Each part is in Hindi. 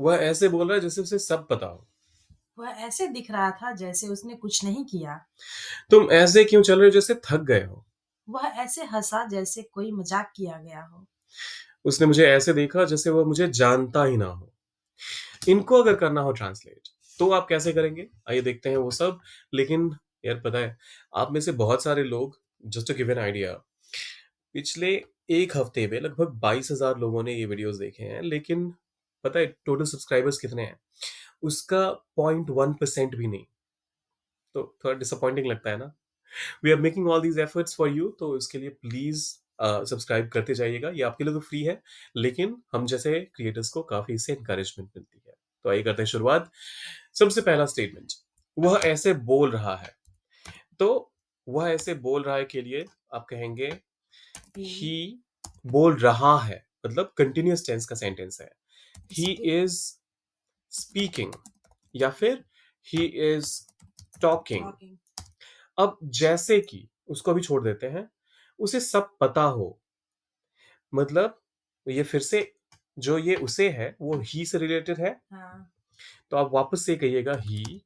वह ऐसे बोल रहा है जैसे उसे सब पता हो। वह ऐसे दिख रहा था जैसे उसने कुछ नहीं किया। तुम ऐसे क्यों चल रहे हो जैसे थक गए हो। वह ऐसे हँसा जैसे कोई मज़ाक किया गया हो। उसने मुझे ऐसे देखा जैसे वह मुझे जानता ही ना हो। इनको अगर करना हो ट्रांसलेट तो आप कैसे करेंगे? आइए देखते हैं वो सब। लेकिन यार पता है, आप में से बहुत सारे लोग, just to give an idea, पिछले 1 हफ्ते में लगभग 22,000 लोगों ने ये वीडियोस देखे हैं, लेकिन पता है टोटल सब्सक्राइबर्स कितने हैं? उसका 0.1% भी नहीं। तो थोड़ा डिसअपॉइंटिंग लगता है ना? We are making all these efforts for you, तो इसके लिए प्लीज सब्सक्राइब करते जाइएगा। ये आपके लिए तो फ्री है, लेकिन हम जैसे क्रिएटर्स को काफी इससे इंकरेजमेंट मिलती है। तो आइए करते हैं शुरुआत। सबसे पहला स्टेटमेंट, वह ऐसे बोल रहा है। तो वह ऐसे बोल रहा है के लिए आप कहेंगे ही ही बोल रहा है, मतलब कंटिन्यूअस टेंस का सेंटेंस है। ही स्पीक इज स्पीकिंग या फिर ही इज टॉकिंग। टॉकिंग। अब जैसे कि उसको भी छोड़ देते हैं, उसे सब पता हो, मतलब ये फिर से जो ये उसे है वो ही से रिलेटेड है। हाँ। तो आप वापस से कहिएगा ही।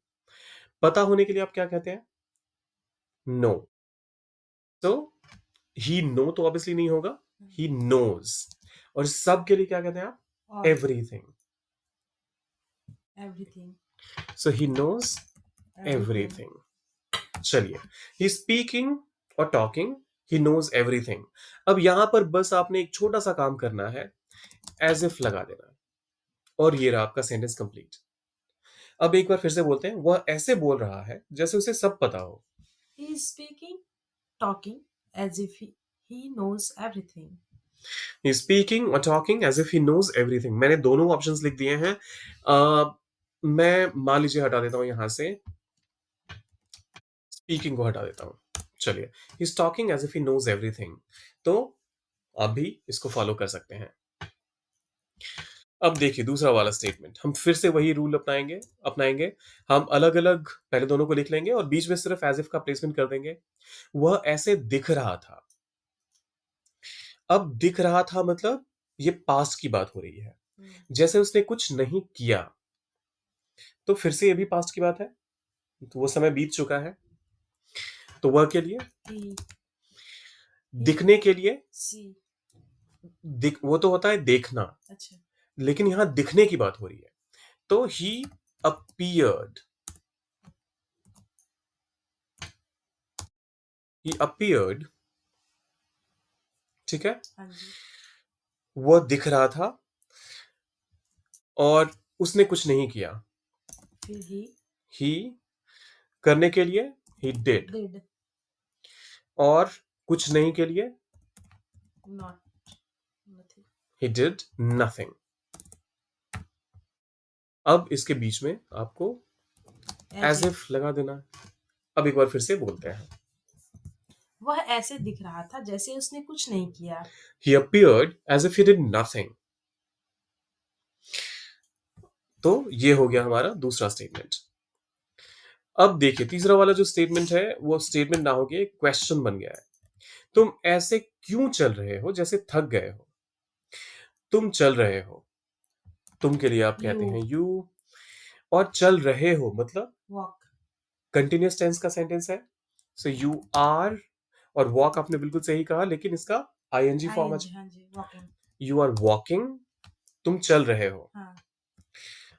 पता होने के लिए आप क्या कहते हैं? नो। तो ही नो तो ऑब्वियसली नहीं होगा, ही नोज। और सब के लिए क्या कहते हैं आप? All. Everything. Everything. So he knows everything. Everything. चलिए, ही स्पीकिंग और टॉकिंग, ही नोज एवरीथिंग। अब यहां पर बस आपने एक छोटा सा काम करना है, एज इफ लगा देना है, और ये रहा आपका सेंटेंस कंप्लीट। अब एक बार फिर से बोलते हैं, वह ऐसे बोल रहा है जैसे उसे सब पता हो। He is speaking talking as if he knows everything. He speaking और talking as if he knows everything. मैंने दोनों ऑप्शंस लिख दिए हैं। मैं मान लीजिए हटा देता हूं यहां से, स्पीकिंग को हटा देता हूं। चलिए, he is talking as if he knows everything. तो आप भी इसको फॉलो कर सकते हैं। अब देखिए दूसरा वाला स्टेटमेंट, हम फिर से वही रूल अपनाएंगे अपनाएंगे। हम अलग अलग पहले दोनों को लिख लेंगे और बीच में सिर्फ एज इफ का प्लेसमेंट कर देंगे। वह ऐसे दिख रहा था। अब दिख रहा था मतलब ये पास्ट की बात हो रही है। जैसे उसने कुछ नहीं किया, तो फिर से ये भी पास्ट की बात है, तो वो समय बीत चुका है। तो वह के लिए, ही दिखने के लिए, सी। वो तो होता है देखना, अच्छा। लेकिन यहां दिखने की बात हो रही है। तो ही अपीयर्ड, ही अपीयर्ड, ठीक है। हाँ जी। वह दिख रहा था और उसने कुछ नहीं किया। फिर ही ही करने के लिए, ही डिड। डिड और कुछ नहीं के लिए, not nothing. He did nothing. अब इसके बीच में आपको एज एज इफ इफ लगा देना है। अब एक बार फिर से बोलते हैं, वह ऐसे दिख रहा था जैसे उसने कुछ नहीं किया। He appeared as if he did nothing. तो ये हो गया हमारा दूसरा स्टेटमेंट। अब देखिए तीसरा वाला जो स्टेटमेंट है वो स्टेटमेंट ना होके एक क्वेश्चन बन गया है। तुम ऐसे क्यों चल रहे हो जैसे थक गए हो। तुम चल रहे हो, तुम के लिए आप यू कहते हैं यू। और चल रहे हो मतलब वॉक। कंटिन्यूअस टेंस का सेंटेंस है। सो यू आर, और वॉक आपने बिल्कुल सही कहा, लेकिन इसका आईएनजी फॉर्म आईएनजी। अच्छा। हाँ जी, वॉकिंग। यू आर वॉकिंग, तुम चल रहे हो। हाँ।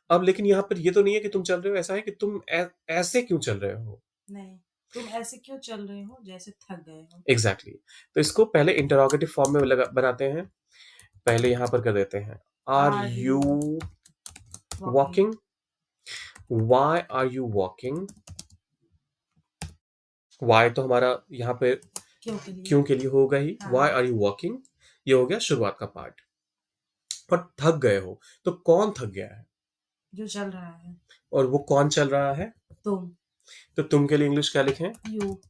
अब लेकिन यहां पर ये तो नहीं है कि तुम चल रहे हो, ऐसा है कि तुम ऐसे क्यों चल रहे हो। नहीं, तुम ऐसे क्यों चल रहे हो जैसे थक गए हो। Exactly exactly. तो इसको पहले इंटरोगेटिव फॉर्म में बनाते हैं। पहले यहां पर कर देते हैं, are are you you walking. Walking. Why are you walking. Why तो हमारा यहाँ पे क्यों के लिए। क्यों के लिए होगा ही, वाई हाँ। Are you walking. ये हो गया शुरुआत का पार्ट। और थक गए हो, तो कौन थक गया है? जो चल रहा है। और वो कौन चल रहा है? तुम। तो तुम के लिए इंग्लिश क्या लिखें? यू।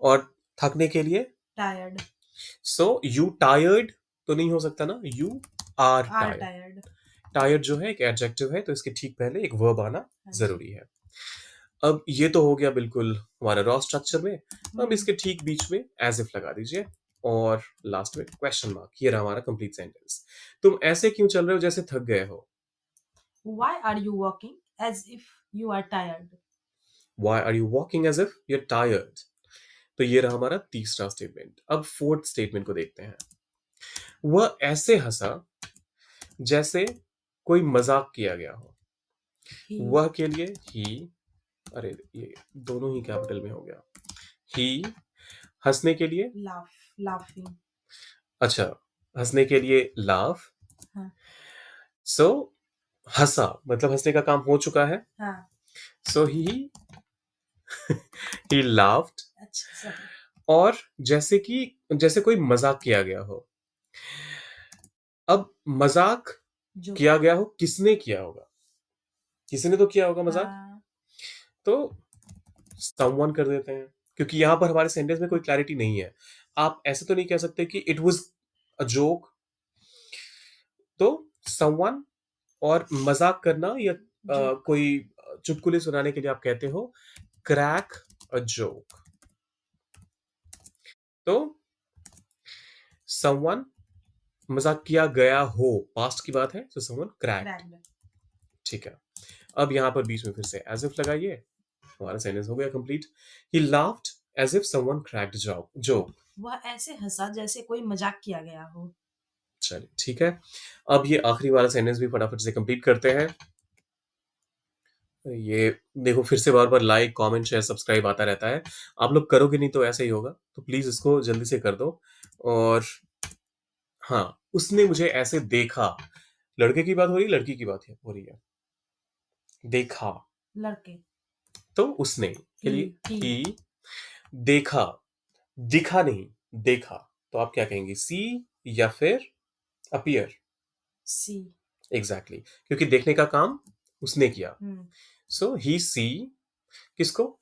और थकने के लिए, टायर्ड। सो यू टायर्ड तो नहीं हो सकता ना, you are are tired. Tired. Tired जो है एक एडजेक्टिव है, तो इसके ठीक पहले एक वर्ब आना हाँ जी। जरूरी है। अब ये तो हो गया बिल्कुल हमारा रॉ स्ट्रक्चर में। अब इसके ठीक बीच में एज इफ लगा दीजिए, और लास्ट में क्वेश्चन मार्क। ये रहा हमारा कंप्लीट सेंटेंस। तुम ऐसे क्यों चल रहे हो जैसे थक गए हो। Why are you walking as if you are tired? Why are you walking as if you're tired? तो ये रहा हमारा तीसरा स्टेटमेंट। अब फोर्थ स्टेटमेंट को देखते हैं। वह ऐसे हंसा जैसे कोई मजाक किया गया हो। He वह के लिए ही, अरे ये दोनों ही कैपिटल में हो गया। ही हंसने के लिए, laughing. अच्छा, हंसने के लिए लाफ। हाँ सो हंसा मतलब हंसने का काम हो चुका है। हाँ सो ही लाफ्ड। अच्छा सही और जैसे कोई मजाक किया गया हो। अब मजाक जो किया गया हो, किसने किया होगा? किसी ने तो किया होगा मजाक। हाँ तो समवन कर देते हैं, क्योंकि यहां पर हमारे सेंटेंस में कोई क्लैरिटी नहीं है। आप ऐसे तो नहीं कह सकते कि इट वाज अ जोक। तो समवन और मजाक करना या जो कोई चुटकुले सुनाने के लिए आप कहते हो क्रैक अ जोक। तो समवन मजाक किया गया हो, पास्ट की बात है, तो समवन क्रैक्ड। cracked. ठीक है। अब यहां पर बीच में फिर से एज इफ लगाइए, हमारा सेंटेंस हो गया complete. He laughed as if someone cracked joke. वह ऐसे हंसा जैसे कोई मजाक किया गया हो। चलिए ठीक है। अब ये आखिरी वाला सेंटेंस भी फटाफट से कंप्लीट करते हैं। ये देखो, फिर से बार-बार लाइक, कमेंट, शेयर, सब्सक्राइब आता रहता है। आप लोग करोगे नहीं तो ऐसे ही होगा। तो प्लीज़ इसको जल्दी से कर दो। और हाँ, उसने मुझे ऐसे देखा। लड़के की बात हो रही है, लड़की की बात है हो रही है? देखा। लड़के तो उसने के ही लिए ही ही देखा, दिखा नहीं, देखा। तो आप क्या कहेंगे? सी या फिर अपीयर? सी एग्ज़ैक्टली, क्योंकि देखने का काम उसने किया। हम्म सो ही सी किसको?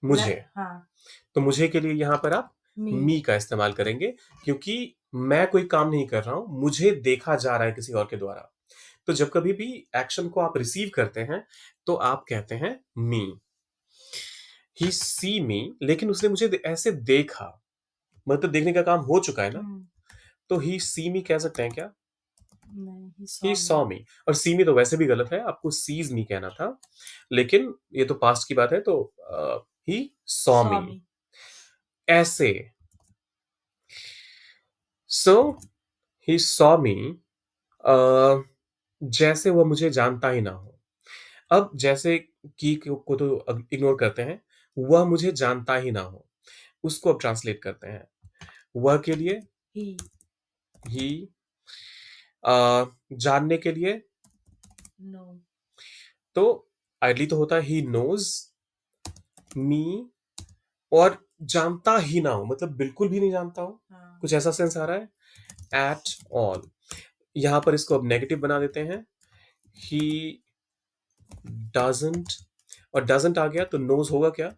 मुझे। हाँ तो मुझे के लिए यहाँ पर आप मी मी का इस्तेमाल करेंगे, क्योंकि मैं कोई काम नहीं कर रहा हूं, मुझे देखा जा रहा है किसी और के द्वारा। तो जब कभी भी एक्शन को आप रिसीव करते हैं तो आप कहते हैं मी। ही सी मी, लेकिन उसने मुझे ऐसे देखा, मतलब देखने का काम हो चुका है ना। हम्म तो ही सी मी कह सकते हैं क्या? नहीं ही he saw me saw me. और सी मी तो वैसे भी गलत है, आपको सीज मी कहना था। लेकिन ये तो पास्ट की बात है, तो ही सॉ सॉ मी मी ऐसे। सो ही सॉ मी जैसे वह मुझे जानता ही ना हो। अब जैसे की को तो इग्नोर करते हैं। वह मुझे जानता ही ना हो, उसको अब ट्रांसलेट करते हैं। वह के लिए ही ही, जानने के लिए नो तो आइडली तो होता है ही नोज मी। और जानता ही ना हो मतलब बिल्कुल भी नहीं जानता हो, हाँ कुछ ऐसा सेंस आ रहा है। एट ऑल, यहां पर इसको अब नेगेटिव बना देते हैं। ही डजंट, और डजंट आ गया तो नोज होगा क्या?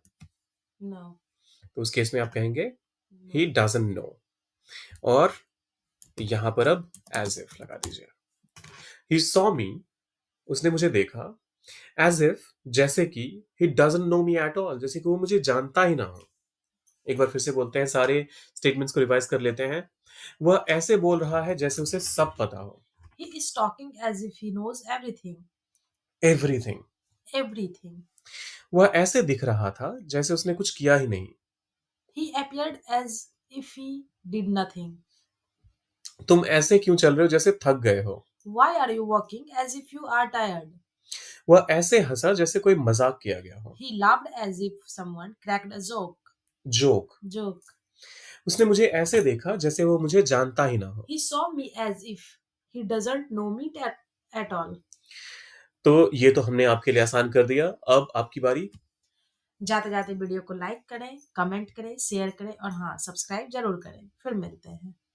नो तो उस केस में आप कहेंगे नो ही डजंट नो। और यहां पर अब एज इफ लगा दीजिए। ही सॉ मी, उसने मुझे देखा। एज इफ, जैसे कि he doesn't know me at all, जैसे कि वो मुझे जानता ही ना हो। एक बार फिर से बोलते हैं, सारे स्टेटमेंट्स को रिवाइज कर लेते हैं। वह ऐसे बोल रहा है जैसे उसे सब पता हो। he is talking as if he knows everything everything. everything वह ऐसे दिख रहा था जैसे उसने कुछ किया ही नहीं। he appeared as if he did nothing तुम ऐसे क्यों चल रहे हो जैसे थक गए हो। why are you walking as if you are tired वह ऐसे हंसा जैसे कोई मजाक किया गया हो। he laughed as if someone cracked a joke. joke उसने मुझे ऐसे देखा जैसे वो मुझे जानता ही ना हो। he saw me as if he doesn't know me at all तो ये तो हमने आपके लिए आसान कर दिया। अब आपकी बारी। जाते जाते वीडियो को लाइक करें कमेंट करें शेयर करें और हाँ सब्सक्राइब जरूर करें फिर मिलते हैं